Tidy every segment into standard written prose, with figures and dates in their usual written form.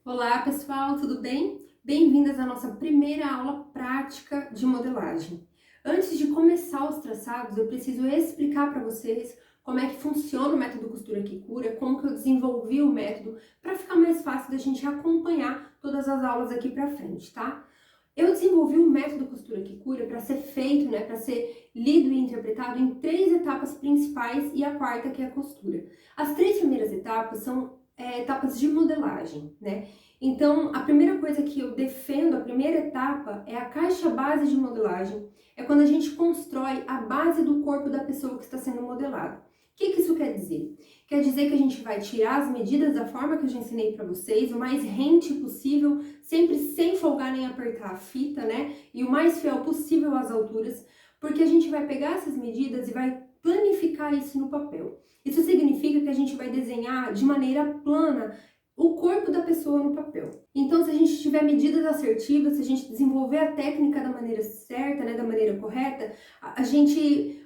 Olá pessoal, tudo bem? Bem-vindas à nossa primeira aula prática de modelagem. Antes de começar os traçados, eu preciso explicar para vocês como é que funciona o método Costura que Cura, como que eu desenvolvi o método, para ficar mais fácil da gente acompanhar todas as aulas aqui para frente, tá? Eu desenvolvi o método Costura que Cura para ser feito, para ser lido e interpretado em 3 etapas principais e a quarta que é a costura. As 3 primeiras etapas são etapas de modelagem, né? Então, a primeira coisa que eu defendo, a primeira etapa, é a caixa base de modelagem. É quando a gente constrói a base do corpo da pessoa que está sendo modelada. O que isso quer dizer? Quer dizer que a gente vai tirar as medidas da forma que eu já ensinei para vocês, o mais rente possível, sempre sem folgar nem apertar a fita, né? E o mais fiel possível às alturas, porque a gente vai pegar essas medidas e vai planificar isso no papel. Isso significa que a gente vai desenhar de maneira plana o corpo da pessoa no papel. Então, se a gente tiver medidas assertivas, se a gente desenvolver a técnica da maneira certa, da maneira correta,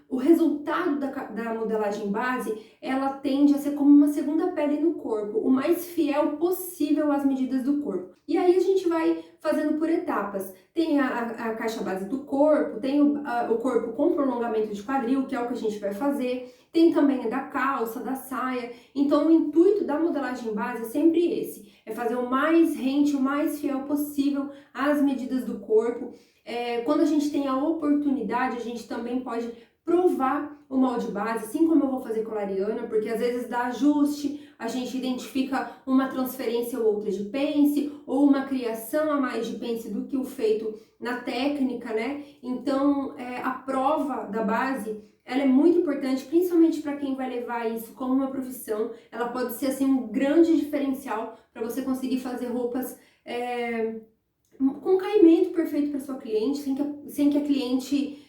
o resultado da modelagem base, ela tende a ser como uma segunda pele no corpo, o mais fiel possível às medidas do corpo. E aí a gente vai fazendo por etapas. Tem a caixa base do corpo, tem o corpo com prolongamento de quadril, que é o que a gente vai fazer. Tem também a da calça, da saia. Então, o intuito da modelagem base é sempre esse. É fazer o mais rente, o mais fiel possível às medidas do corpo. Quando a gente tem a oportunidade, a gente também pode provar o molde base, assim como eu vou fazer com a Lariana, porque às vezes dá ajuste, a gente identifica uma transferência ou outra de pence, ou uma criação a mais de pence do que o feito na técnica, né? Então, a prova da base, ela é muito importante, principalmente para quem vai levar isso como uma profissão. Ela pode ser, assim, um grande diferencial para você conseguir fazer roupas com caimento perfeito para sua cliente, sem que a cliente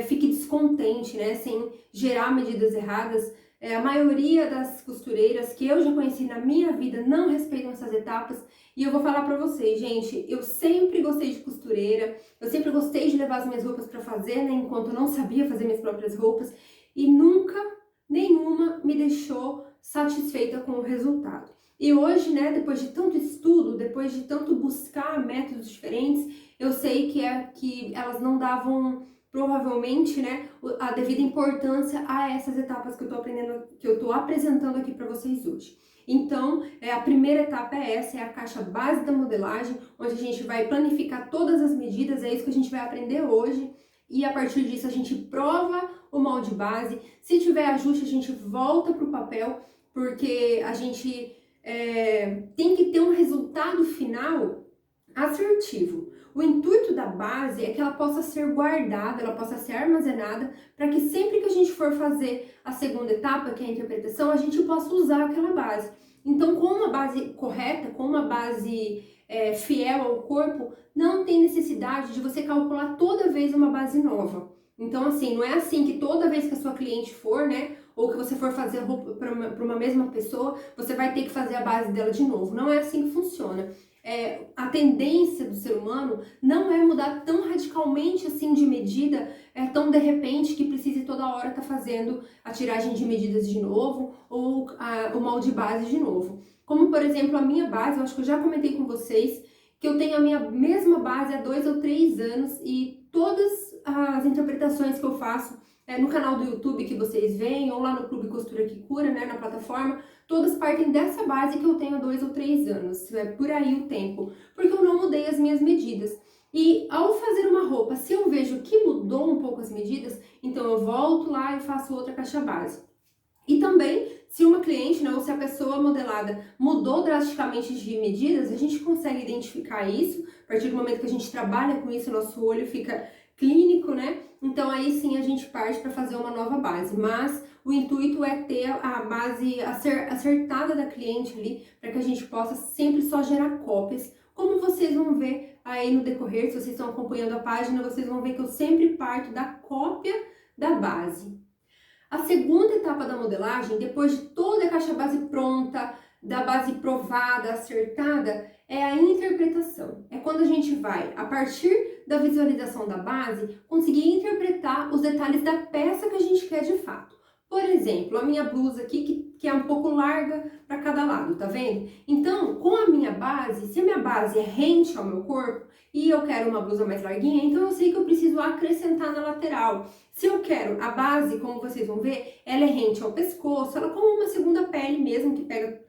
fique descontente, né? Sem gerar medidas erradas. A maioria das costureiras que eu já conheci na minha vida não respeitam essas etapas. E eu vou falar pra vocês, gente, eu sempre gostei de costureira, eu sempre gostei de levar as minhas roupas pra fazer, né? Enquanto eu não sabia fazer minhas próprias roupas. E nunca, nenhuma, me deixou satisfeita com o resultado. E hoje, né, depois de tanto estudo, depois de tanto buscar métodos diferentes, eu sei que elas não davam provavelmente, né, a devida importância a essas etapas que eu tô apresentando aqui para vocês hoje. Então, a primeira etapa é essa, é a caixa base da modelagem, onde a gente vai planificar todas as medidas, é isso que a gente vai aprender hoje. E a partir disso a gente prova o molde base. Se tiver ajuste, a gente volta para o papel, porque a gente tem que ter um resultado final assertivo. O intuito da base é que ela possa ser guardada, ela possa ser armazenada, para que sempre que a gente for fazer a segunda etapa, que é a interpretação, a gente possa usar aquela base. Então, com uma base correta, com uma base fiel ao corpo, não tem necessidade de você calcular toda vez uma base nova. Então, assim, não é assim que toda vez que a sua cliente for, né, ou que você for fazer roupa para uma mesma pessoa, você vai ter que fazer a base dela de novo. Não é assim que funciona. A tendência do ser humano não é mudar tão radicalmente assim de medida, tão de repente que precise toda hora estar fazendo a tiragem de medidas de novo ou o molde base de novo. Como, por exemplo, a minha base, eu acho que eu já comentei com vocês, que eu tenho a minha mesma base há 2 ou 3 anos e todas as interpretações que eu faço no canal do YouTube que vocês veem, ou lá no Clube Costura que Cura, né, na plataforma, todas partem dessa base que eu tenho há 2 ou 3 anos, é por aí o tempo, porque eu não mudei as minhas medidas. E ao fazer uma roupa, se eu vejo que mudou um pouco as medidas, então eu volto lá e faço outra caixa base. E também, se uma cliente, né, ou se a pessoa modelada mudou drasticamente de medidas, a gente consegue identificar isso, a partir do momento que a gente trabalha com isso, nosso olho fica clínico, né? Então aí sim a gente parte para fazer uma nova base, mas o intuito é ter a base acertada da cliente ali, para que a gente possa sempre só gerar cópias. Como vocês vão ver aí no decorrer, se vocês estão acompanhando a página, vocês vão ver que eu sempre parto da cópia da base. A segunda etapa da modelagem, depois de toda a caixa base pronta, da base provada, acertada, é a interpretação. É quando a gente vai, a partir da visualização da base, conseguir interpretar os detalhes da peça que a gente quer de fato. Por exemplo, a minha blusa aqui, que é um pouco larga para cada lado, tá vendo? Então, com a minha base, se a minha base é rente ao meu corpo e eu quero uma blusa mais larguinha, então eu sei que eu preciso acrescentar na lateral. Se eu quero a base, como vocês vão ver, ela é rente ao pescoço, ela é como uma segunda pele mesmo, que pega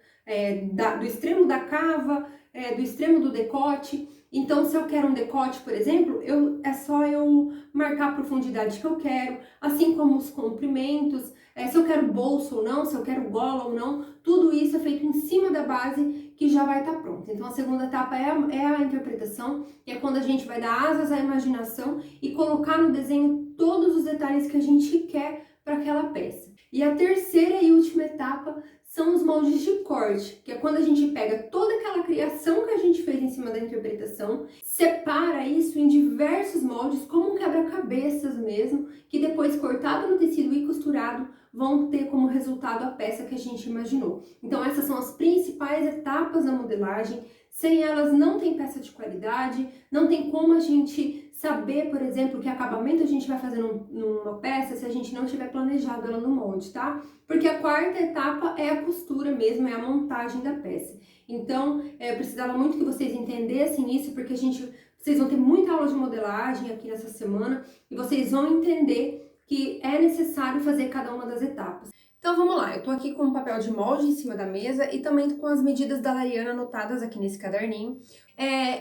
do extremo da cava, do extremo do decote. Então, se eu quero um decote, por exemplo, é só eu marcar a profundidade que eu quero, assim como os comprimentos, se eu quero bolso ou não, se eu quero gola ou não, tudo isso é feito em cima da base que já vai estar pronta. Então, a segunda etapa é a interpretação, que é quando a gente vai dar asas à imaginação e colocar no desenho todos os detalhes que a gente quer para aquela peça. E a terceira e última etapa são os moldes de corte, que é quando a gente pega toda aquela criação que a gente fez em cima da interpretação, separa isso em diversos moldes, como um quebra-cabeças mesmo, que depois cortado no tecido e costurado vão ter como resultado a peça que a gente imaginou. Então essas são as principais etapas da modelagem. Sem elas não tem peça de qualidade, não tem como a gente saber, por exemplo, que acabamento a gente vai fazer numa peça se a gente não tiver planejado ela no molde, tá? Porque a quarta etapa é a costura mesmo, é a montagem da peça. Então, eu precisava muito que vocês entendessem isso, porque vocês vão ter muita aula de modelagem aqui nessa semana e vocês vão entender que é necessário fazer cada uma das etapas. Então vamos lá, eu tô aqui com um papel de molde em cima da mesa e também com as medidas da Lariana anotadas aqui nesse caderninho.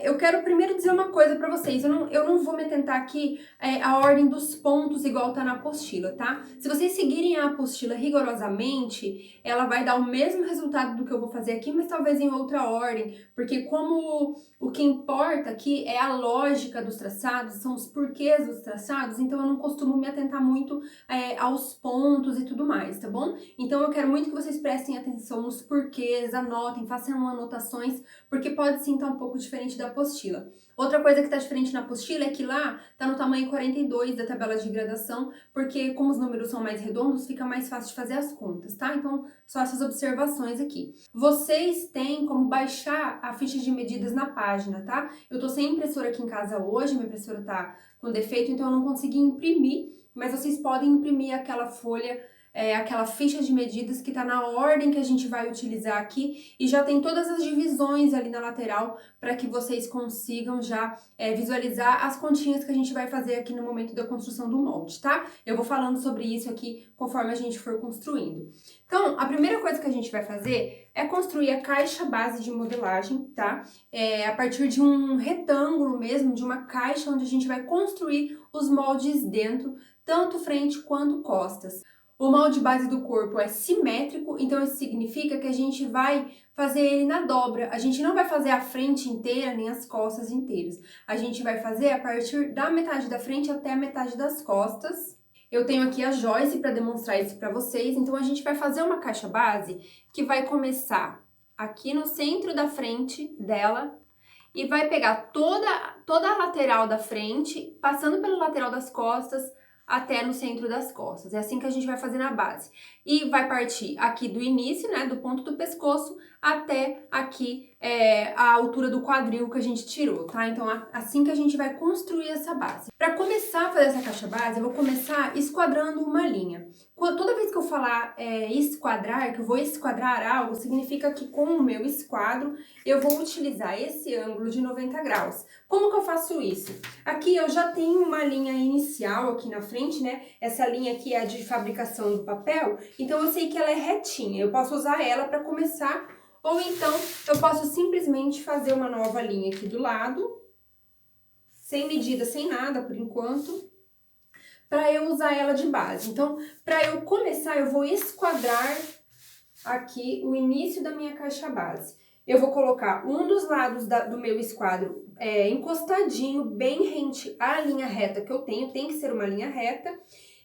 Eu quero primeiro dizer uma coisa pra vocês, eu não vou me atentar aqui a ordem dos pontos igual tá na apostila, tá? Se vocês seguirem a apostila rigorosamente, ela vai dar o mesmo resultado do que eu vou fazer aqui, mas talvez em outra ordem, porque como o que importa aqui é a lógica dos traçados, são os porquês dos traçados, então eu não costumo me atentar muito aos pontos e tudo mais, tá bom? Então eu quero muito que vocês prestem atenção nos porquês, anotem, façam anotações, porque pode sim estar um pouco diferente da apostila. Outra coisa que está diferente na apostila é que lá está no tamanho 42 da tabela de gradação, porque como os números são mais redondos, fica mais fácil de fazer as contas, tá? Então, só essas observações aqui. Vocês têm como baixar a ficha de medidas na página, tá? Eu tô sem impressora aqui em casa hoje, minha impressora tá com defeito, então eu não consegui imprimir, mas vocês podem imprimir aquela folha, aquela ficha de medidas que está na ordem que a gente vai utilizar aqui e já tem todas as divisões ali na lateral para que vocês consigam já visualizar as continhas que a gente vai fazer aqui no momento da construção do molde, tá? Eu vou falando sobre isso aqui conforme a gente for construindo. Então, a primeira coisa que a gente vai fazer é construir a caixa base de modelagem, tá? A partir de um retângulo mesmo, de uma caixa onde a gente vai construir os moldes dentro, tanto frente quanto costas. O molde base do corpo é simétrico, então isso significa que a gente vai fazer ele na dobra. A gente não vai fazer a frente inteira nem as costas inteiras. A gente vai fazer a partir da metade da frente até a metade das costas. Eu tenho aqui a Joyce para demonstrar isso para vocês. Então a gente vai fazer uma caixa base que vai começar aqui no centro da frente dela e vai pegar toda a lateral da frente, passando pela lateral das costas, até no centro das costas. É assim que a gente vai fazer na base. E vai partir aqui do início, né, do ponto do pescoço, até aqui a altura do quadril que a gente tirou, tá? Então, assim que a gente vai construir essa base. Para começar a fazer essa caixa base, eu vou começar esquadrando uma linha. Toda vez que eu falar esquadrar, que eu vou esquadrar algo, significa que com o meu esquadro, eu vou utilizar esse ângulo de 90 graus. Como que eu faço isso? Aqui eu já tenho uma linha inicial aqui na frente, né? Essa linha aqui é a de fabricação do papel, então eu sei que ela é retinha. Eu posso usar ela para começar, ou então eu posso simplesmente fazer uma nova linha aqui do lado, sem medida, sem nada por enquanto, para eu usar ela de base. Então, para eu começar, eu vou esquadrar aqui o início da minha caixa base. Eu vou colocar um dos lados do meu esquadro encostadinho, bem rente à linha reta que eu tenho, tem que ser uma linha reta.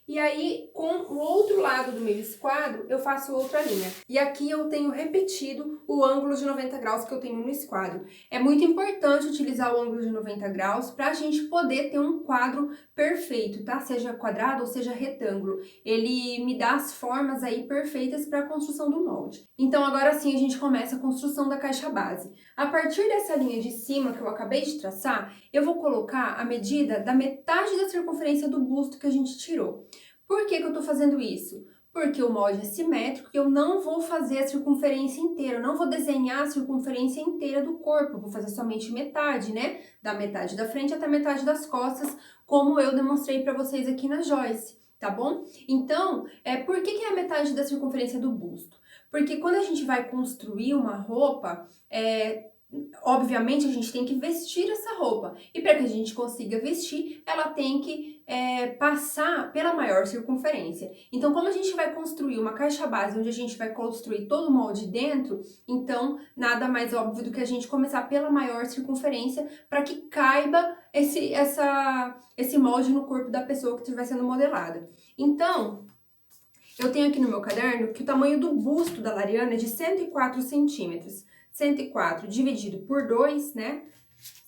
E aí, com o outro lado do meu esquadro, eu faço outra linha. E aqui eu tenho repetido o ângulo de 90 graus que eu tenho no esquadro. É muito importante utilizar o ângulo de 90 graus para a gente poder ter um quadro perfeito, tá? Seja quadrado ou seja retângulo. Ele me dá as formas aí perfeitas para a construção do molde. Então, agora sim, a gente começa a construção da caixa base. A partir dessa linha de cima que eu acabei de traçar, eu vou colocar a medida da metade da circunferência do busto que a gente tirou. Por que que eu tô fazendo isso? Porque o molde é simétrico e eu não vou fazer a circunferência inteira, eu não vou desenhar a circunferência inteira do corpo, eu vou fazer somente metade, né? Da metade da frente até a metade das costas, como eu demonstrei para vocês aqui na Joyce, tá bom? Então, por que é a metade da circunferência do busto? Porque quando a gente vai construir uma roupa, obviamente a gente tem que vestir essa roupa. E para que a gente consiga vestir, ela tem que passar pela maior circunferência. Então, como a gente vai construir uma caixa base onde a gente vai construir todo o molde dentro, então nada mais óbvio do que a gente começar pela maior circunferência para que caiba esse molde no corpo da pessoa que estiver sendo modelada. Então, eu tenho aqui no meu caderno que o tamanho do busto da Lariana é de 104 centímetros. 104 dividido por 2, né?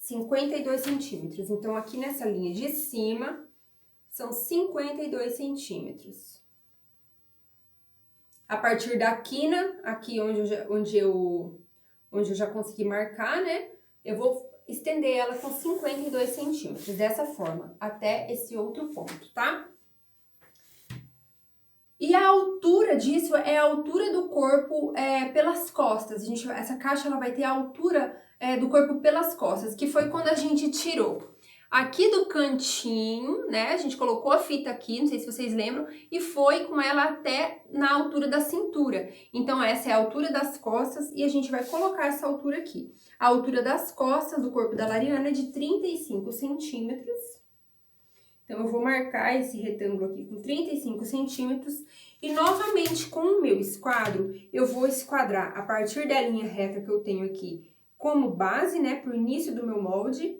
52 centímetros. Então, aqui nessa linha de cima, são 52 centímetros. A partir da quina, aqui onde eu já consegui marcar, né? Eu vou estender ela com 52 centímetros, dessa forma, até esse outro ponto, tá? E a altura disso é a altura do corpo pelas costas. Essa caixa ela vai ter a altura do corpo pelas costas, que foi quando a gente tirou aqui do cantinho, né? A gente colocou a fita aqui, não sei se vocês lembram, e foi com ela até na altura da cintura. Então, essa é a altura das costas e a gente vai colocar essa altura aqui. A altura das costas do corpo da Lariana é de 35 centímetros. Então, eu vou marcar esse retângulo aqui com 35 centímetros e, novamente, com o meu esquadro, eu vou esquadrar a partir da linha reta que eu tenho aqui como base, né, para o início do meu molde.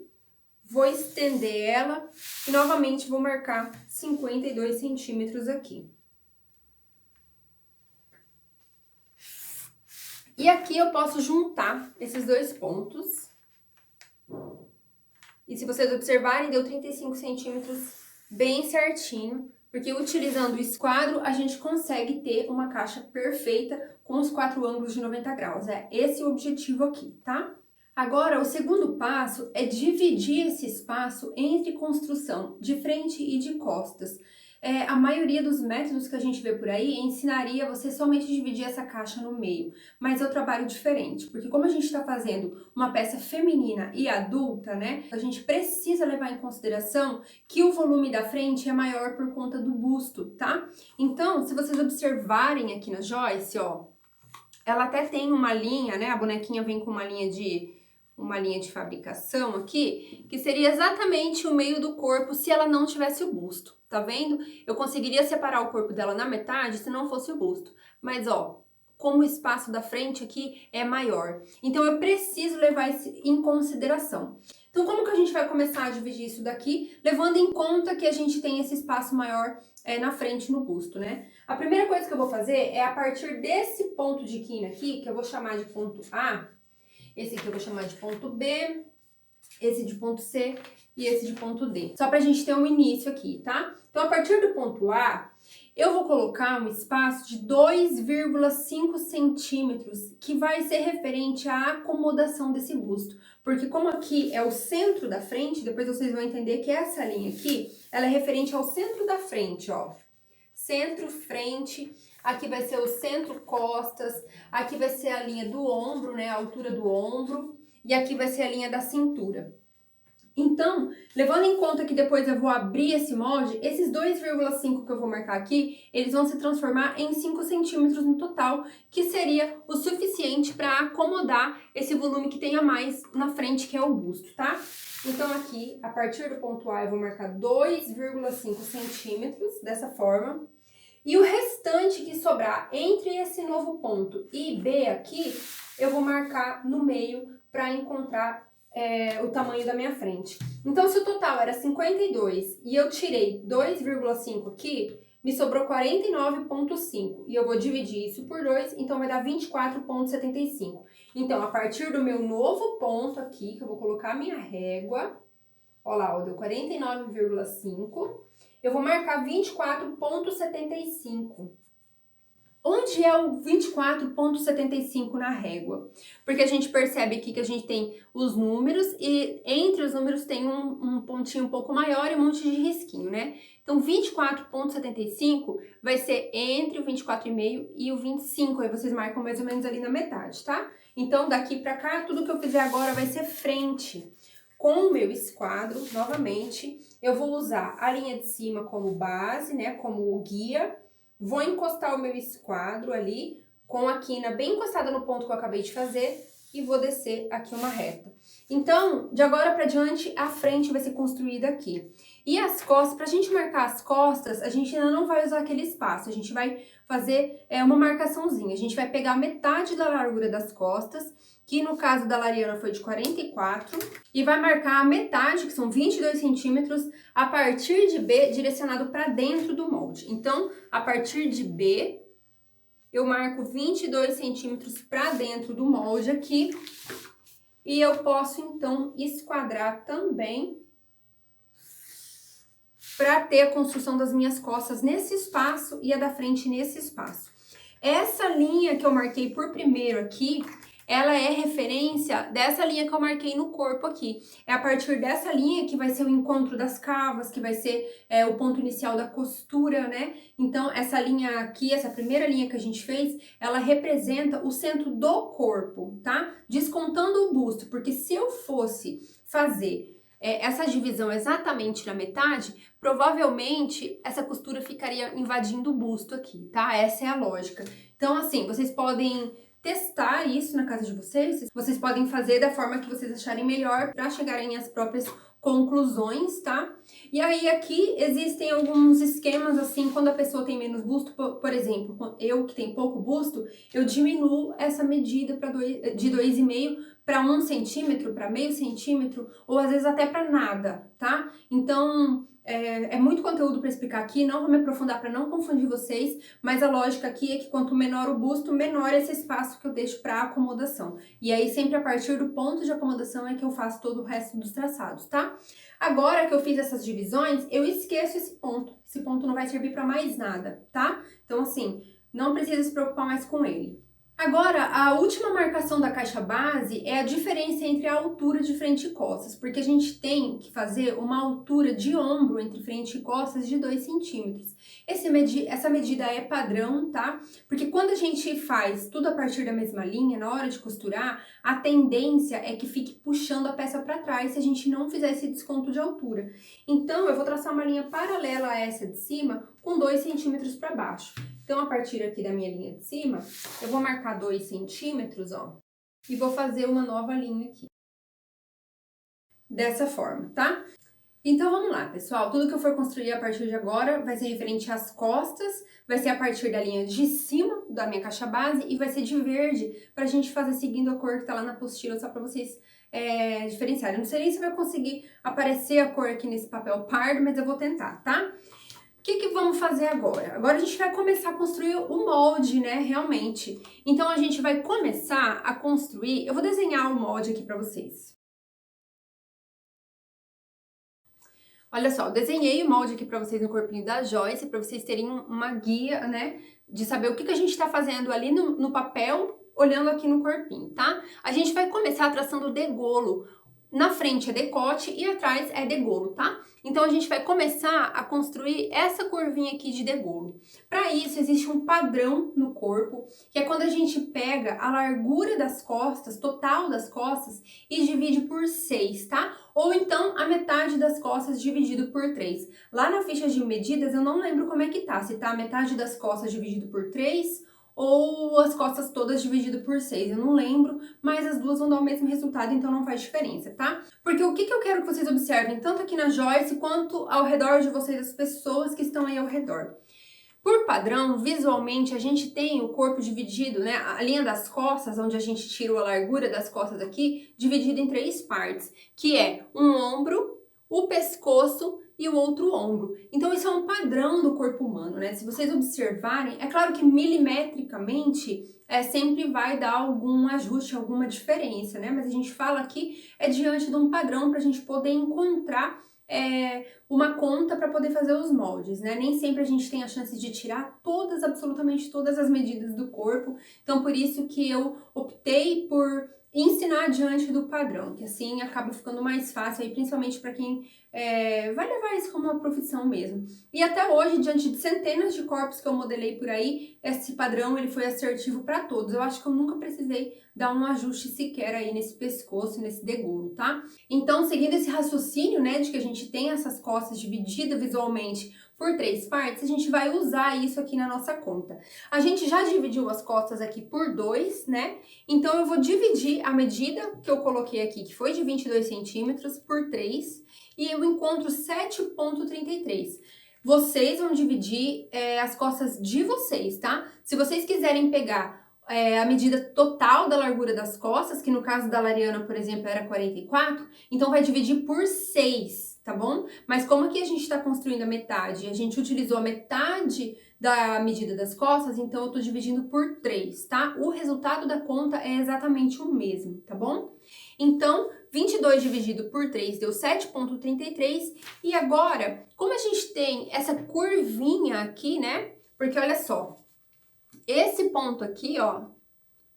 Vou estender ela e, novamente, vou marcar 52 centímetros aqui. E aqui eu posso juntar esses dois pontos. E se vocês observarem, deu 35 centímetros bem certinho, porque utilizando o esquadro, a gente consegue ter uma caixa perfeita com os 4 ângulos de 90 graus. É esse o objetivo aqui, tá? Agora, o segundo passo é dividir esse espaço entre construção de frente e de costas. A maioria dos métodos que a gente vê por aí ensinaria você somente dividir essa caixa no meio, mas eu trabalho diferente, porque como a gente está fazendo uma peça feminina e adulta, né, a gente precisa levar em consideração que o volume da frente é maior por conta do busto, tá? Então, se vocês observarem aqui na Joyce, ó, ela até tem uma linha, né, a bonequinha vem com uma linha de fabricação aqui, que seria exatamente o meio do corpo se ela não tivesse o busto, tá vendo? Eu conseguiria separar o corpo dela na metade se não fosse o busto, mas ó, como o espaço da frente aqui é maior, então eu preciso levar isso em consideração. Então como que a gente vai começar a dividir isso daqui, levando em conta que a gente tem esse espaço maior na frente no busto, né? A primeira coisa que eu vou fazer é a partir desse ponto de quina aqui, que eu vou chamar de ponto A. Esse aqui eu vou chamar de ponto B, esse de ponto C e esse de ponto D. Só pra gente ter um início aqui, tá? Então, a partir do ponto A, eu vou colocar um espaço de 2,5 centímetros, que vai ser referente à acomodação desse busto. Porque como aqui é o centro da frente, depois vocês vão entender que essa linha aqui, ela é referente ao centro da frente, ó. Centro, frente... Aqui vai ser o centro costas, aqui vai ser a linha do ombro, né, a altura do ombro, e aqui vai ser a linha da cintura. Então, levando em conta que depois eu vou abrir esse molde, esses 2,5 que eu vou marcar aqui, eles vão se transformar em 5 centímetros no total, que seria o suficiente para acomodar esse volume que tem a mais na frente, que é o busto, tá? Então, aqui, a partir do ponto A, eu vou marcar 2,5 centímetros, dessa forma. E o restante que sobrar entre esse novo ponto e B aqui, eu vou marcar no meio para encontrar o tamanho da minha frente. Então, se o total era 52 e eu tirei 2,5 aqui, me sobrou 49,5. E eu vou dividir isso por 2, então vai dar 24,75. Então, a partir do meu novo ponto aqui, que eu vou colocar a minha régua, ó lá, ó, deu 49,5. Eu vou marcar 24,75. Onde é o 24,75 na régua? Porque a gente percebe aqui que a gente tem os números e entre os números tem um pontinho um pouco maior e um monte de risquinho, né? Então, 24,75 vai ser entre o 24,5 e o 25, aí vocês marcam mais ou menos ali na metade, tá? Então, daqui pra cá, tudo que eu fizer agora vai ser frente. Com o meu esquadro, novamente, eu vou usar a linha de cima como base, né, como guia. Vou encostar o meu esquadro ali, com a quina bem encostada no ponto que eu acabei de fazer, e vou descer aqui uma reta. Então, de agora pra diante, a frente vai ser construída aqui. E as costas, pra gente marcar as costas, a gente ainda não vai usar aquele espaço, a gente vai fazer uma marcaçãozinha. A gente vai pegar metade da largura das costas, que no caso da Lariana foi de 44, e vai marcar a metade, que são 22 centímetros, a partir de B, direcionado para dentro do molde. Então, a partir de B, eu marco 22 centímetros para dentro do molde aqui, e eu posso, então, esquadrar também para ter a construção das minhas costas nesse espaço e a da frente nesse espaço. Essa linha que eu marquei por primeiro aqui, ela é referência dessa linha que eu marquei no corpo aqui. É a partir dessa linha que vai ser o encontro das cavas, que vai ser o ponto inicial da costura, né? Então, essa linha aqui, essa primeira linha que a gente fez, ela representa o centro do corpo, tá? Descontando o busto, porque se eu fosse fazer essa divisão exatamente na metade, provavelmente essa costura ficaria invadindo o busto aqui, tá? Essa é a lógica. Então, assim, vocês podem testar isso na casa de vocês, vocês podem fazer da forma que vocês acharem melhor para chegarem às próprias conclusões, tá? E aí aqui existem alguns esquemas assim, quando a pessoa tem menos busto, por exemplo, eu que tenho pouco busto, eu diminuo essa medida de 2,5 para 1 centímetro, para meio centímetro, ou às vezes até para nada, tá? Então, é muito conteúdo para explicar aqui, não vou me aprofundar para não confundir vocês, mas a lógica aqui é que quanto menor o busto, menor esse espaço que eu deixo para acomodação. E aí sempre a partir do ponto de acomodação é que eu faço todo o resto dos traçados, tá? Agora que eu fiz essas divisões, eu esqueço esse ponto. Esse ponto não vai servir para mais nada, tá? Então assim, não precisa se preocupar mais com ele. Agora, a última marcação da caixa base é a diferença entre a altura de frente e costas, porque a gente tem que fazer uma altura de ombro entre frente e costas de 2 centímetros. Essa medida é padrão, tá? Porque quando a gente faz tudo a partir da mesma linha, na hora de costurar, a tendência é que fique puxando a peça para trás se a gente não fizer esse desconto de altura. Então, eu vou traçar uma linha paralela a essa de cima com 2 centímetros para baixo. Então, a partir aqui da minha linha de cima, eu vou marcar 2 centímetros, ó, e vou fazer uma nova linha aqui. Dessa forma, tá? Então, vamos lá, pessoal. Tudo que eu for construir a partir de agora vai ser referente às costas, vai ser a partir da linha de cima da minha caixa base e vai ser de verde pra gente fazer seguindo a cor que tá lá na apostila, só pra vocês diferenciarem. Eu não sei nem se vai conseguir aparecer a cor aqui nesse papel pardo, mas eu vou tentar, tá? O que vamos fazer agora? Agora a gente vai começar a construir o molde, né, realmente. Então, a gente vai começar a construir... Eu vou desenhar o molde aqui pra vocês. Olha só, eu desenhei o molde aqui pra vocês no corpinho da Joyce, pra vocês terem uma guia, né, de saber o que a gente tá fazendo ali no papel, olhando aqui no corpinho, tá? A gente vai começar traçando o degolo. Na frente é decote e atrás é degolo, tá? Então, a gente vai começar a construir essa curvinha aqui de degolo. Para isso, existe um padrão no corpo, que é quando a gente pega a largura das costas, total das costas, e divide por 6, tá? Ou então, a metade das costas dividido por 3. Lá na ficha de medidas, eu não lembro como é que tá, se tá a metade das costas dividido por 3 ou as costas todas dividido por 6, eu não lembro, mas as duas vão dar o mesmo resultado, então não faz diferença, tá? Porque o que eu quero que vocês observem, tanto aqui na Joyce, quanto ao redor de vocês, as pessoas que estão aí ao redor. Por padrão, visualmente, a gente tem o corpo dividido, né, a linha das costas, onde a gente tirou a largura das costas aqui, dividida em 3 partes, que é um ombro, o pescoço e o outro ombro. Então, isso é um padrão do corpo humano, né? Se vocês observarem, é claro que milimetricamente sempre vai dar algum ajuste, alguma diferença, né? Mas a gente fala aqui diante de um padrão para a gente poder encontrar uma conta para poder fazer os moldes, né? Nem sempre a gente tem a chance de tirar absolutamente todas as medidas do corpo, então por isso que eu optei por ensinar diante do padrão, que assim acaba ficando mais fácil aí, principalmente para quem vai levar isso como uma profissão mesmo. E até hoje, diante de centenas de corpos que eu modelei por aí, esse padrão ele foi assertivo para todos. Eu acho que eu nunca precisei dar um ajuste sequer aí nesse pescoço, nesse degolo, tá? Então, seguindo esse raciocínio, né, de que a gente tem essas costas divididas visualmente por 3 partes, a gente vai usar isso aqui na nossa conta. A gente já dividiu as costas aqui por 2, né? Então, eu vou dividir a medida que eu coloquei aqui, que foi de 22 centímetros, por 3, e eu encontro 7,33. Vocês vão dividir as costas de vocês, tá? Se vocês quiserem pegar a medida total da largura das costas, que no caso da Lariana, por exemplo, era 44, então vai dividir por 6, tá bom? Mas como aqui a gente tá construindo a metade, a gente utilizou a metade da medida das costas, então eu tô dividindo por 3, tá? O resultado da conta é exatamente o mesmo, tá bom? Então, 22 dividido por 3 deu 7,33. E agora, como a gente tem essa curvinha aqui, né? Porque olha só, esse ponto aqui, ó,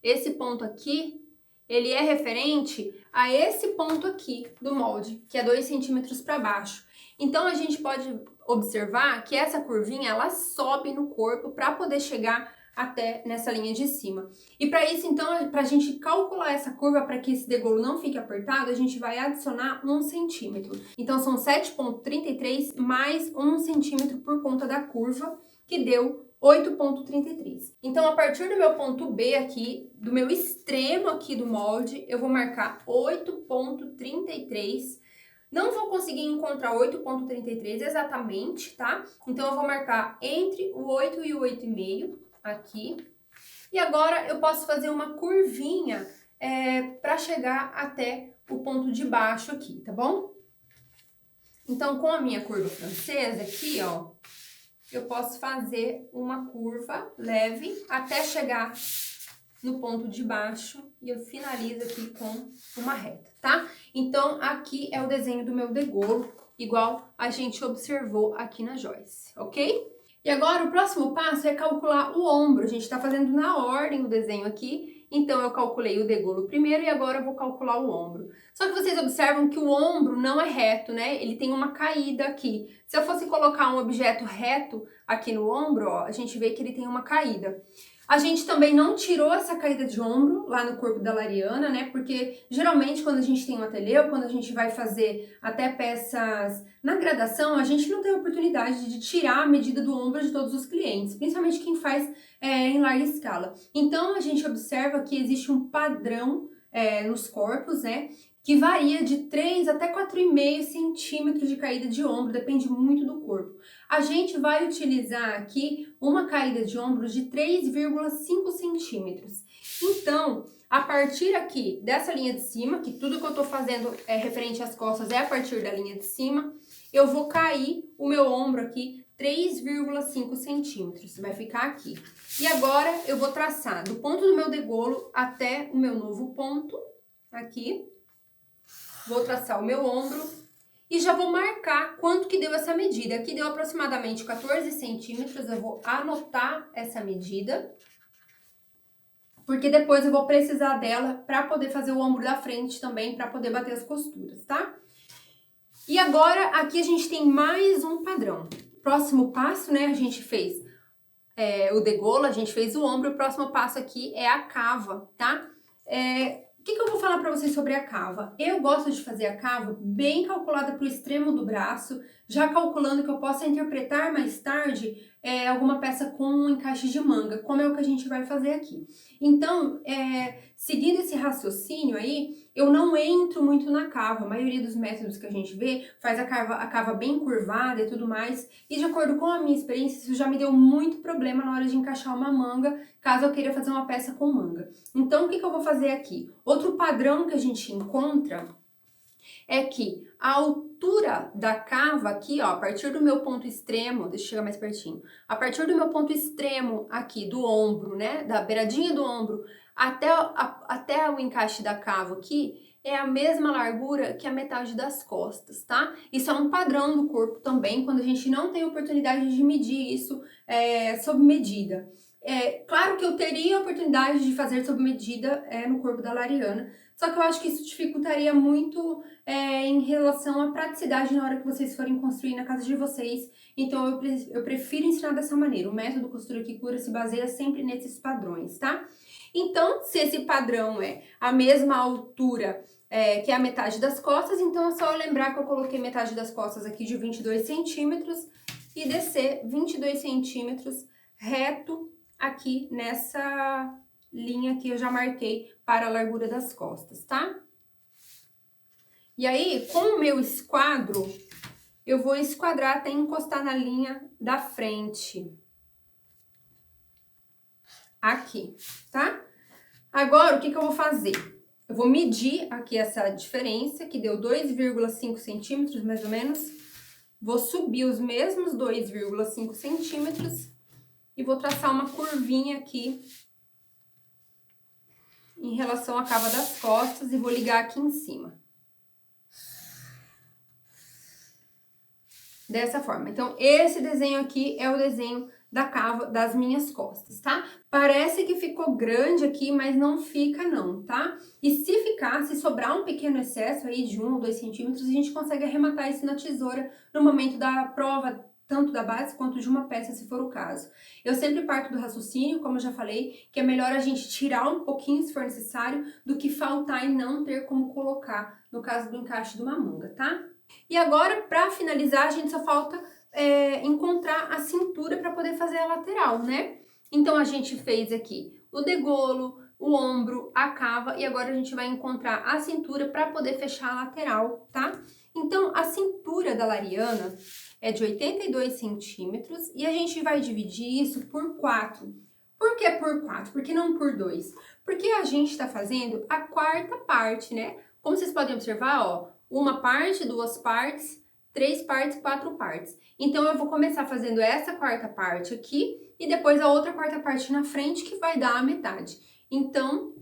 esse ponto aqui, ele é referente a esse ponto aqui do molde, que é 2 centímetros para baixo. Então, a gente pode observar que essa curvinha, ela sobe no corpo para poder chegar até nessa linha de cima. E para isso, então, para a gente calcular essa curva, para que esse degolo não fique apertado, a gente vai adicionar 1 centímetro. Então, são 7,33 mais 1 centímetro por conta da curva, que deu 8,33. Então, a partir do meu ponto B aqui, do meu extremo aqui do molde, eu vou marcar 8,33. Não vou conseguir encontrar 8,33 exatamente, tá? Então, eu vou marcar entre o 8 e o 8,5 aqui. E agora, eu posso fazer uma curvinha para chegar até o ponto de baixo aqui, tá bom? Então, com a minha curva francesa aqui, ó, eu posso fazer uma curva leve até chegar no ponto de baixo e eu finalizo aqui com uma reta, tá? Então, aqui é o desenho do meu degolo, igual a gente observou aqui na Joyce, ok? E agora, o próximo passo é calcular o ombro. A gente tá fazendo na ordem o desenho aqui, então eu calculei o degolo primeiro e agora eu vou calcular o ombro. Só que vocês observam que o ombro não é reto, né? Ele tem uma caída aqui. Se eu fosse colocar um objeto reto aqui no ombro, ó, a gente vê que ele tem uma caída. A gente também não tirou essa caída de ombro lá no corpo da Lariana, né? Porque geralmente quando a gente tem um ateliê ou quando a gente vai fazer até peças na gradação, a gente não tem a oportunidade de tirar a medida do ombro de todos os clientes, principalmente quem faz em larga escala. Então a gente observa que existe um padrão nos corpos, né? Que varia de 3 até 4,5 centímetros de caída de ombro, depende muito do corpo. A gente vai utilizar aqui uma caída de ombro de 3,5 centímetros. Então, a partir aqui dessa linha de cima, que tudo que eu tô fazendo referente às costas é a partir da linha de cima, eu vou cair o meu ombro aqui 3,5 centímetros, vai ficar aqui. E agora eu vou traçar do ponto do meu degolo até o meu novo ponto, aqui. Vou traçar o meu ombro e já vou marcar quanto que deu essa medida. Aqui deu aproximadamente 14 centímetros, eu vou anotar essa medida, porque depois eu vou precisar dela para poder fazer o ombro da frente também, para poder bater as costuras, tá? E agora, aqui a gente tem mais um padrão. Próximo passo, né, a gente fez o degolo, a gente fez o ombro, o próximo passo aqui é a cava, tá? O que eu vou falar para vocês sobre a cava? Eu gosto de fazer a cava bem calculada para o extremo do braço, já calculando que eu possa interpretar mais tarde alguma peça com um encaixe de manga, como é o que a gente vai fazer aqui. Então, seguindo esse raciocínio aí, eu não entro muito na cava. A maioria dos métodos que a gente vê faz a cava bem curvada e tudo mais, e de acordo com a minha experiência, isso já me deu muito problema na hora de encaixar uma manga, caso eu queira fazer uma peça com manga. Então, o que eu vou fazer aqui? Outro padrão que a gente encontra é que a altura da cava aqui, ó, a partir do meu ponto extremo, deixa eu chegar mais pertinho, a partir do meu ponto extremo aqui do ombro, né, da beiradinha do ombro até o encaixe da cava aqui, é a mesma largura que a metade das costas, tá? Isso é um padrão do corpo também, quando a gente não tem oportunidade de medir isso sob medida. Claro que eu teria a oportunidade de fazer sob medida no corpo da Lariana, só que eu acho que isso dificultaria muito em relação à praticidade na hora que vocês forem construir na casa de vocês. Então eu prefiro ensinar dessa maneira. O método Costura que Cura se baseia sempre nesses padrões, tá? Então, se esse padrão é a mesma altura que é a metade das costas, então é só eu lembrar que eu coloquei metade das costas aqui de 22 centímetros e descer 22 centímetros reto aqui nessa linha que eu já marquei para a largura das costas, tá? E aí, com o meu esquadro, eu vou esquadrar até encostar na linha da frente. Aqui, tá? Agora, o que eu vou fazer? Eu vou medir aqui essa diferença, que deu 2,5 centímetros, mais ou menos. Vou subir os mesmos 2,5 centímetros e vou traçar uma curvinha aqui em relação à cava das costas e vou ligar aqui em cima. Dessa forma. Então, esse desenho aqui é o desenho da cava das minhas costas, tá? Parece que ficou grande aqui, mas não fica não, tá? E se ficar, se sobrar um pequeno excesso aí de 1 ou 2 centímetros, a gente consegue arrematar isso na tesoura no momento da prova, tanto da base quanto de uma peça, se for o caso. Eu sempre parto do raciocínio, como eu já falei, que é melhor a gente tirar um pouquinho, se for necessário, do que faltar e não ter como colocar, no caso do encaixe de uma manga, tá? E agora, para finalizar, a gente só falta encontrar a cintura para poder fazer a lateral, né? Então, a gente fez aqui o degolo, o ombro, a cava, e agora a gente vai encontrar a cintura para poder fechar a lateral, tá? Então, a cintura da Lariana é de 82 centímetros e a gente vai dividir isso por 4. Por que por 4? Por que não por 2? Porque a gente está fazendo a quarta parte, né? Como vocês podem observar, ó, uma parte, 2 partes, 3 partes, 4 partes. Então, eu vou começar fazendo essa quarta parte aqui e depois a outra quarta parte na frente, que vai dar a metade. Então,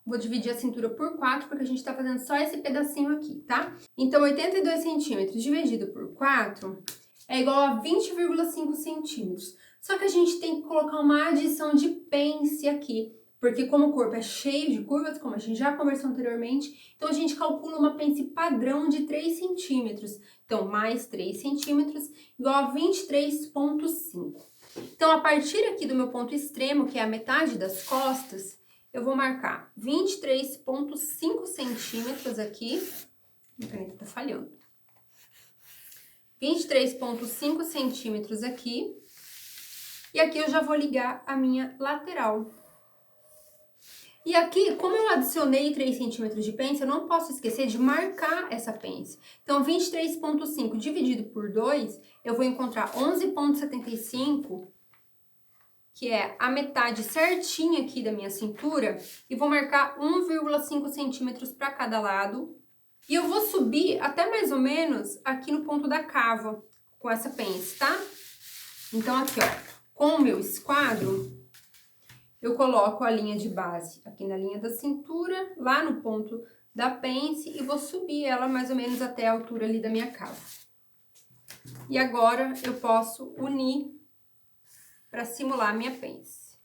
vou dividir a cintura por 4, porque a gente tá fazendo só esse pedacinho aqui, tá? Então, 82 centímetros dividido por 4 é igual a 20,5 centímetros. Só que a gente tem que colocar uma adição de pence aqui, porque como o corpo é cheio de curvas, como a gente já conversou anteriormente, então a gente calcula uma pence padrão de 3 centímetros. Então, mais 3 centímetros, igual a 23,5. Então, a partir aqui do meu ponto extremo, que é a metade das costas, eu vou marcar 23,5 centímetros aqui. Minha caneta tá falhando. 23,5 centímetros aqui. E aqui eu já vou ligar a minha lateral. E aqui, como eu adicionei 3 centímetros de pence, eu não posso esquecer de marcar essa pence. Então, 23,5 dividido por 2, eu vou encontrar 11,75, que é a metade certinha aqui da minha cintura, e vou marcar 1,5 centímetros para cada lado. E eu vou subir até mais ou menos aqui no ponto da cava, com essa pence, tá? Então, aqui, ó, com o meu esquadro, eu coloco a linha de base aqui na linha da cintura, lá no ponto da pence, e vou subir ela mais ou menos até a altura ali da minha cava. E agora, eu posso unir para simular a minha pence.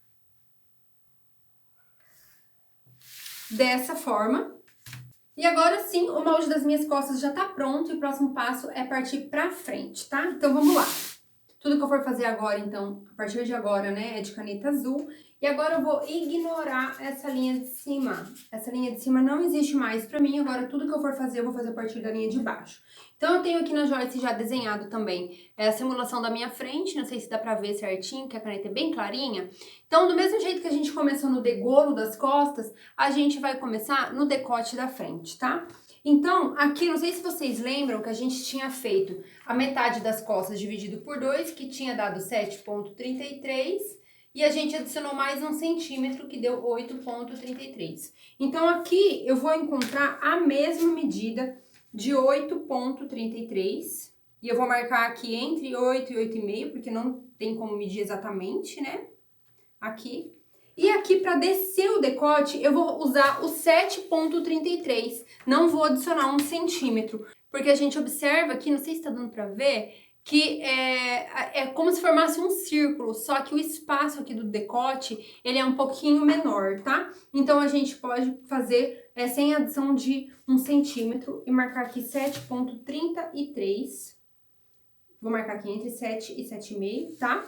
Dessa forma. E agora sim, o molde das minhas costas já tá pronto e o próximo passo é partir pra frente, tá? Então vamos lá. Tudo que eu for fazer agora, então, a partir de agora, né, é de caneta azul. E agora eu vou ignorar essa linha de cima. Essa linha de cima não existe mais pra mim, agora tudo que eu for fazer, eu vou fazer a partir da linha de baixo. Então eu tenho aqui na Joyce já desenhado também a simulação da minha frente, não sei se dá pra ver certinho, que a caneta é bem clarinha. Então, do mesmo jeito que a gente começou no degolo das costas, a gente vai começar no decote da frente, tá? Então, aqui, não sei se vocês lembram que a gente tinha feito a metade das costas dividido por 2, que tinha dado 7,33, e a gente adicionou mais 1 centímetro, que deu 8,33. Então, aqui eu vou encontrar a mesma medida de 8,33, e eu vou marcar aqui entre 8 e 8,5, porque não tem como medir exatamente, né? Aqui. E aqui, para descer o decote, eu vou usar o 7,33. Não vou adicionar 1 centímetro, porque a gente observa aqui, não sei se tá dando para ver, que é como se formasse um círculo, só que o espaço aqui do decote, ele é um pouquinho menor, tá? Então, a gente pode fazer sem adição de 1 centímetro e marcar aqui 7,33. Vou marcar aqui entre 7 e 7,5, tá?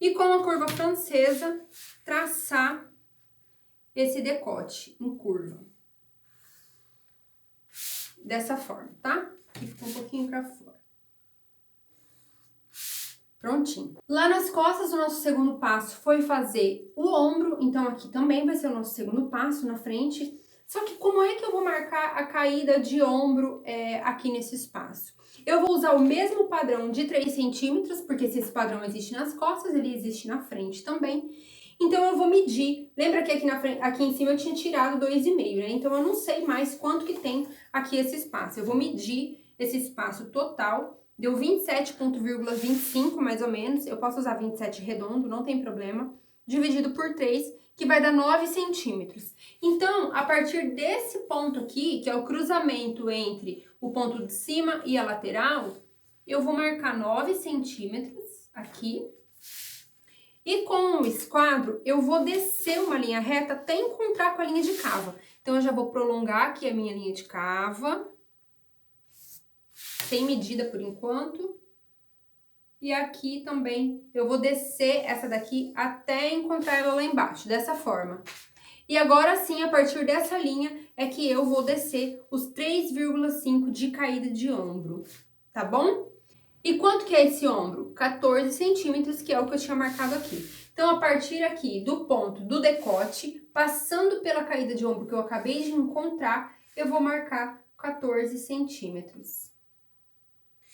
E com a curva francesa, traçar esse decote em curva. Dessa forma, tá? Aqui ficou um pouquinho pra fora. Prontinho. Lá nas costas, o nosso segundo passo foi fazer o ombro. Então, aqui também vai ser o nosso segundo passo na frente. Só que como é que eu vou marcar a caída de ombro aqui nesse espaço? Eu vou usar o mesmo padrão de 3 centímetros, porque se esse padrão existe nas costas, ele existe na frente também. Então, eu vou medir. Lembra que aqui, aqui em cima eu tinha tirado 2,5, né? Então, eu não sei mais quanto que tem aqui esse espaço. Eu vou medir esse espaço total. Deu 27,25 mais ou menos. Eu posso usar 27 redondo, não tem problema. Dividido por 3, que vai dar 9 centímetros. Então, a partir desse ponto aqui, que é o cruzamento entre o ponto de cima e a lateral, eu vou marcar 9 centímetros aqui. E com o esquadro, eu vou descer uma linha reta até encontrar com a linha de cava. Então, eu já vou prolongar aqui a minha linha de cava. Sem medida por enquanto. E aqui também eu vou descer essa daqui até encontrar ela lá embaixo, dessa forma. E agora sim, a partir dessa linha, é que eu vou descer os 3,5 de caída de ombro, tá bom? E quanto que é esse ombro? 14 centímetros, que é o que eu tinha marcado aqui. Então, a partir aqui do ponto do decote, passando pela caída de ombro que eu acabei de encontrar, eu vou marcar 14 centímetros.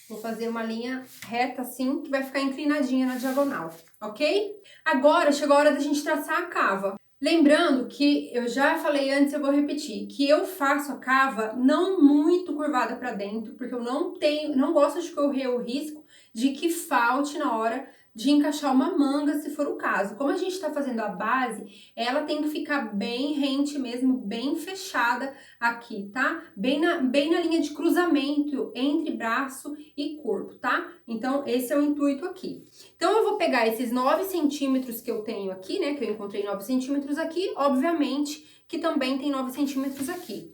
Vou fazer uma linha reta assim, que vai ficar inclinadinha na diagonal, ok? Agora chegou a hora da gente traçar a cava. Lembrando que eu já falei antes, eu vou repetir, que eu faço a cava não muito curvada para dentro, porque eu não gosto de correr o risco de que falte na hora de encaixar uma manga, se for o caso. Como a gente está fazendo a base, ela tem que ficar bem rente mesmo, bem fechada aqui, tá? Bem na linha de cruzamento entre braço e corpo, tá? Então, esse é o intuito aqui. Então, eu vou pegar esses 9 centímetros que eu tenho aqui, né? Que eu encontrei 9 centímetros aqui, obviamente que também tem 9 centímetros aqui.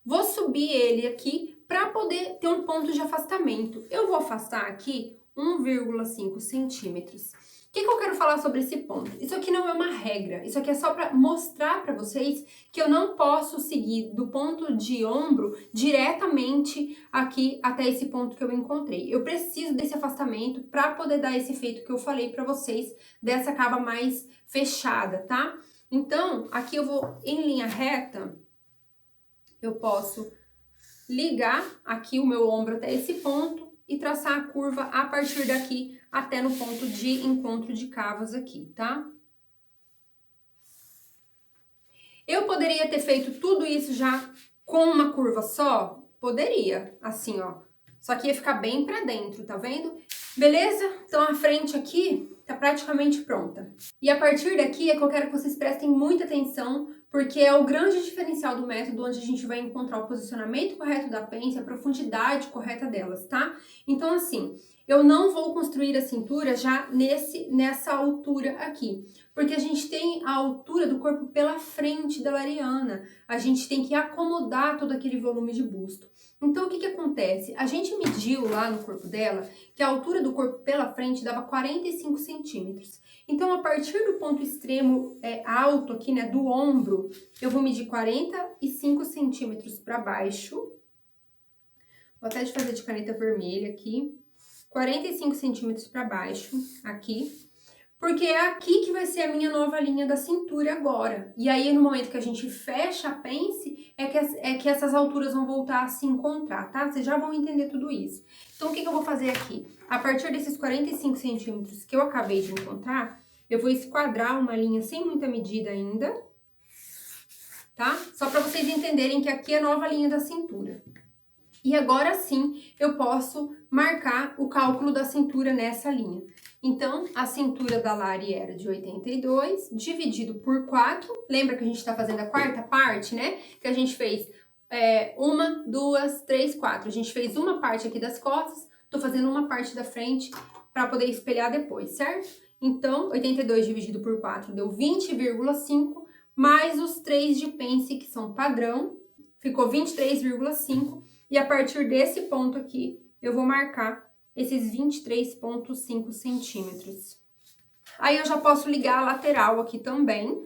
Vou subir ele aqui para poder ter um ponto de afastamento. Eu vou afastar aqui 1,5 centímetros. O que eu quero falar sobre esse ponto? Isso aqui não é uma regra, isso aqui é só para mostrar para vocês que eu não posso seguir do ponto de ombro diretamente aqui até esse ponto que eu encontrei. Eu preciso desse afastamento para poder dar esse efeito que eu falei para vocês, dessa cava mais fechada, tá? Então, aqui eu vou em linha reta, eu posso ligar aqui o meu ombro até esse ponto e traçar a curva a partir daqui até no ponto de encontro de cavas aqui, tá? Eu poderia ter feito tudo isso já com uma curva só? Poderia, assim, ó. Só que ia ficar bem pra dentro, tá vendo? Beleza? Então, a frente aqui tá praticamente pronta. E a partir daqui é que eu quero que vocês prestem muita atenção, porque é o grande diferencial do método, onde a gente vai encontrar o posicionamento correto da pence, a profundidade correta delas, tá? Então, assim, eu não vou construir a cintura já nessa altura aqui, porque a gente tem a altura do corpo pela frente da Lariana, a gente tem que acomodar todo aquele volume de busto. Então, o que acontece? A gente mediu lá no corpo dela que a altura do corpo pela frente dava 45 centímetros. Então, a partir do ponto extremo alto aqui, né, do ombro, eu vou medir 45 centímetros para baixo. Vou até fazer de caneta vermelha aqui. 45 centímetros para baixo, aqui. Porque é aqui que vai ser a minha nova linha da cintura agora. E aí, no momento que a gente fecha a pence, é que essas alturas vão voltar a se encontrar, tá? Vocês já vão entender tudo isso. Então, o que eu vou fazer aqui? A partir desses 45 centímetros que eu acabei de encontrar, eu vou esquadrar uma linha sem muita medida ainda, tá? Só para vocês entenderem que aqui é a nova linha da cintura. E agora sim, eu posso marcar o cálculo da cintura nessa linha. Então, a cintura da Lari era de 82, dividido por 4. Lembra que a gente tá fazendo a quarta parte, né? Que a gente fez 1, 2, 3, 4. A gente fez uma parte aqui das costas, tô fazendo uma parte da frente para poder espelhar depois, certo? Então, 82 dividido por 4 deu 20,5, mais os 3 de pence, que são padrão, ficou 23,5. E a partir desse ponto aqui, eu vou marcar esses 23,5 centímetros. Aí eu já posso ligar a lateral aqui também.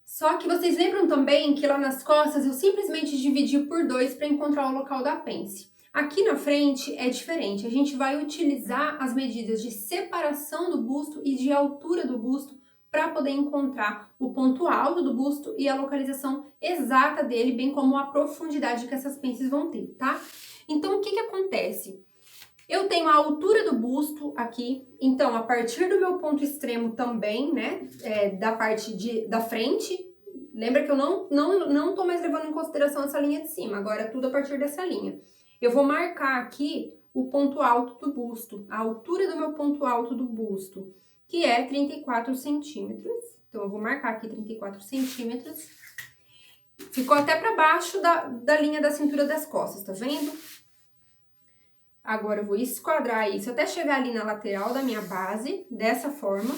Só que vocês lembram também que lá nas costas eu simplesmente dividi por 2 para encontrar o local da pence. Aqui na frente é diferente, a gente vai utilizar as medidas de separação do busto e de altura do busto para poder encontrar o ponto alto do busto e a localização exata dele, bem como a profundidade que essas pences vão ter, tá? Então, o que que acontece? Eu tenho a altura do busto aqui, então, a partir do meu ponto extremo também, né, da parte da frente, lembra que eu não tô mais levando em consideração essa linha de cima, agora é tudo a partir dessa linha. Eu vou marcar aqui o ponto alto do busto, a altura do meu ponto alto do busto, que é 34 centímetros. Então, eu vou marcar aqui 34 centímetros. Ficou até para baixo da linha da cintura das costas, tá vendo? Agora, eu vou esquadrar isso até chegar ali na lateral da minha base, dessa forma.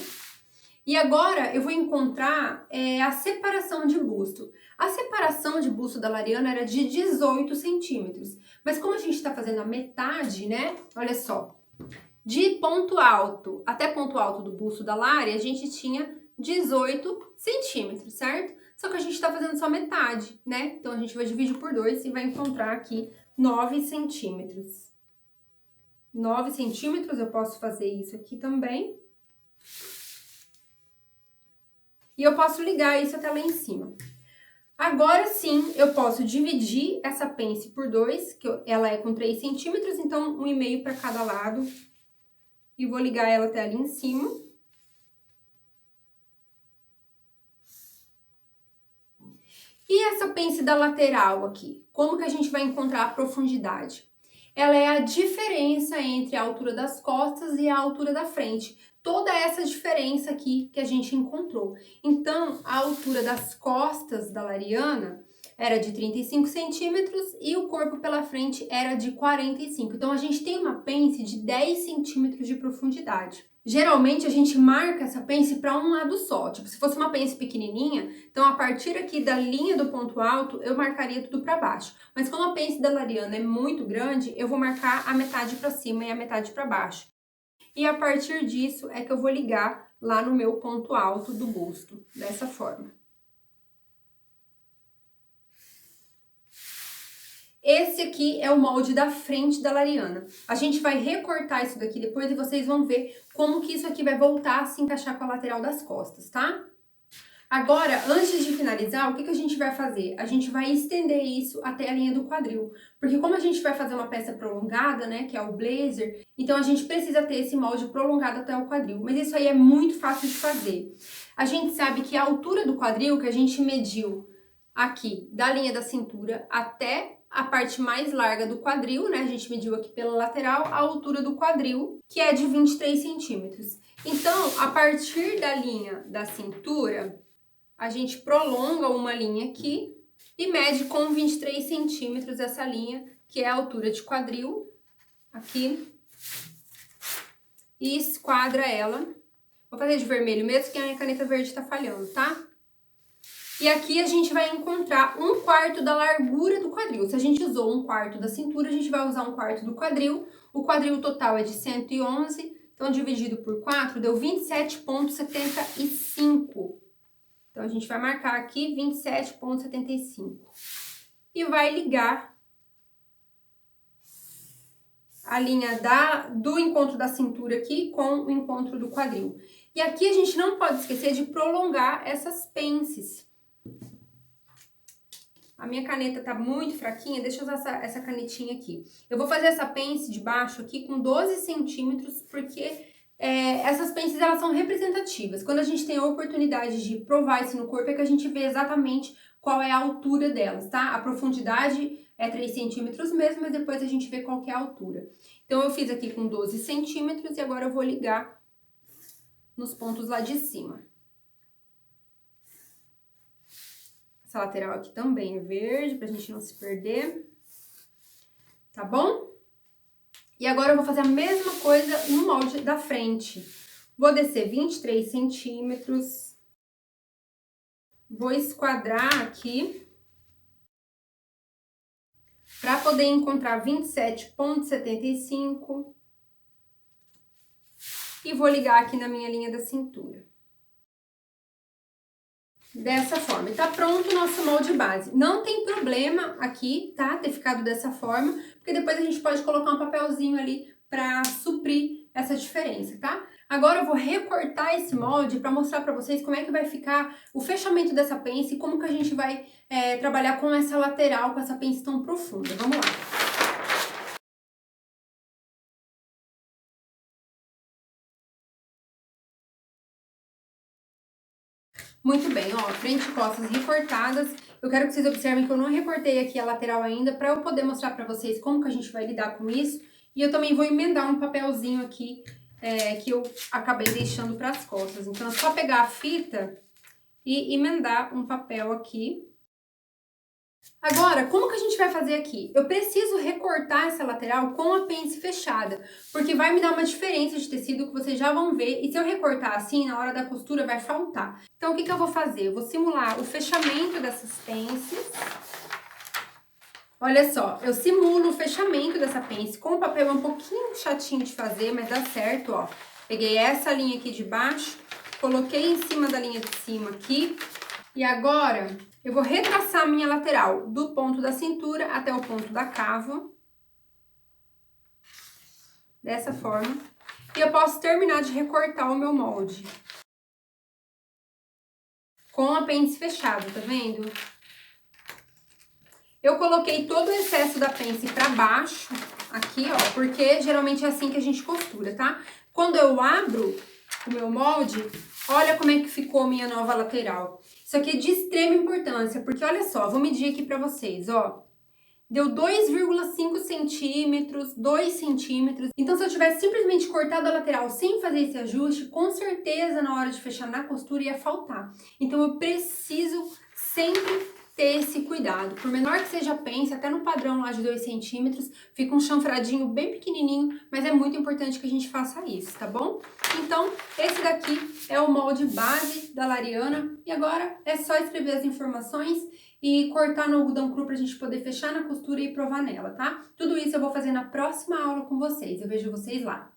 E agora, eu vou encontrar a separação de busto. A separação de busto da Lariana era de 18 centímetros. Mas como a gente tá fazendo a metade, né? Olha só. De ponto alto até ponto alto do busto da Lari, a gente tinha 18 centímetros, certo? Só que a gente tá fazendo só metade, né? Então, a gente vai dividir por 2 e vai encontrar aqui 9 centímetros. 9 centímetros, eu posso fazer isso aqui também. E eu posso ligar isso até lá em cima. Agora sim, eu posso dividir essa pence por 2, que ela é com 3 centímetros, então 1,5 para cada lado. E vou ligar ela até ali em cima. E essa pence da lateral aqui? Como que a gente vai encontrar a profundidade? Ela é a diferença entre a altura das costas e a altura da frente. Toda essa diferença aqui que a gente encontrou. Então, a altura das costas da Lariana era de 35 centímetros e o corpo pela frente era de 45. Então, a gente tem uma pence de 10 centímetros de profundidade. Geralmente, a gente marca essa pence para um lado só. Tipo, se fosse uma pence pequenininha, então a partir aqui da linha do ponto alto, eu marcaria tudo para baixo. Mas como a pence da Lariana é muito grande, eu vou marcar a metade para cima e a metade para baixo. E a partir disso é que eu vou ligar lá no meu ponto alto do busto, dessa forma. Esse aqui é o molde da frente da Lariana. A gente vai recortar isso daqui depois e vocês vão ver como que isso aqui vai voltar a se encaixar com a lateral das costas, tá? Agora, antes de finalizar, o que que a gente vai fazer? A gente vai estender isso até a linha do quadril. Porque como a gente vai fazer uma peça prolongada, né, que é o blazer, então a gente precisa ter esse molde prolongado até o quadril. Mas isso aí é muito fácil de fazer. A gente sabe que a altura do quadril, que a gente mediu aqui, da linha da cintura até a parte mais larga do quadril, né? A gente mediu aqui pela lateral a altura do quadril, que é de 23 centímetros. Então, a partir da linha da cintura, a gente prolonga uma linha aqui e mede com 23 centímetros essa linha, que é a altura de quadril, aqui, e esquadra ela. Vou fazer de vermelho mesmo, porque a minha caneta verde tá falhando, tá? E aqui a gente vai encontrar 1/4 da largura do quadril. Se a gente usou 1/4 da cintura, a gente vai usar 1/4 do quadril. O quadril total é de 111, então dividido por 4 deu 27,75. Então, a gente vai marcar aqui 27,75. E vai ligar a linha do encontro da cintura aqui com o encontro do quadril. E aqui a gente não pode esquecer de prolongar essas pences. A minha caneta tá muito fraquinha, deixa eu usar essa canetinha aqui. Eu vou fazer essa pence de baixo aqui com 12 centímetros, porque essas pences, elas são representativas. Quando a gente tem a oportunidade de provar isso no corpo, é que a gente vê exatamente qual é a altura delas, tá? A profundidade é 3 centímetros mesmo, mas depois a gente vê qual que é a altura. Então, eu fiz aqui com 12 centímetros e agora eu vou ligar nos pontos lá de cima. Essa lateral aqui também é verde, pra gente não se perder. Tá bom? E agora eu vou fazer a mesma coisa no molde da frente. Vou descer 23 centímetros. Vou esquadrar aqui. Para poder encontrar 27,75. E vou ligar aqui na minha linha da cintura. Dessa forma. E tá pronto o nosso molde base. Não tem problema aqui, tá? Ter ficado dessa forma, porque depois a gente pode colocar um papelzinho ali pra suprir essa diferença, tá? Agora eu vou recortar esse molde pra mostrar pra vocês como é que vai ficar o fechamento dessa pence e como que a gente vai trabalhar com essa lateral, com essa pence tão profunda. Vamos lá. Muito bem, ó, frente e costas recortadas. Eu quero que vocês observem que eu não recortei aqui a lateral ainda, para eu poder mostrar para vocês como que a gente vai lidar com isso. E eu também vou emendar um papelzinho aqui, que eu acabei deixando para as costas. Então, é só pegar a fita e emendar um papel aqui. Agora, como que a gente vai fazer aqui? Eu preciso recortar essa lateral com a pence fechada, porque vai me dar uma diferença de tecido que vocês já vão ver, e se eu recortar assim, na hora da costura vai faltar. Então, o que que eu vou fazer? Eu vou simular o fechamento dessas pences. Olha só, eu simulo o fechamento dessa pence com o papel, é um pouquinho chatinho de fazer, mas dá certo, ó. Peguei essa linha aqui de baixo, coloquei em cima da linha de cima aqui, e agora eu vou retraçar a minha lateral do ponto da cintura até o ponto da cava. Dessa forma. E eu posso terminar de recortar o meu molde. Com a pence fechada, tá vendo? Eu coloquei todo o excesso da pence pra baixo, aqui, ó, porque geralmente é assim que a gente costura, tá? Quando eu abro o meu molde, olha como é que ficou a minha nova lateral. Isso aqui é de extrema importância, porque olha só, vou medir aqui pra vocês, ó. Deu 2,5 centímetros, 2 centímetros. Então, se eu tivesse simplesmente cortado a lateral sem fazer esse ajuste, com certeza na hora de fechar na costura ia faltar. Então, eu preciso sempre ter esse cuidado. Por menor que seja a pence, até no padrão lá de 2 centímetros, fica um chanfradinho bem pequenininho, mas é muito importante que a gente faça isso, tá bom? Então, esse daqui é o molde base da Lariana. E agora é só escrever as informações e cortar no algodão cru pra gente poder fechar na costura e provar nela, tá? Tudo isso eu vou fazer na próxima aula com vocês. Eu vejo vocês lá.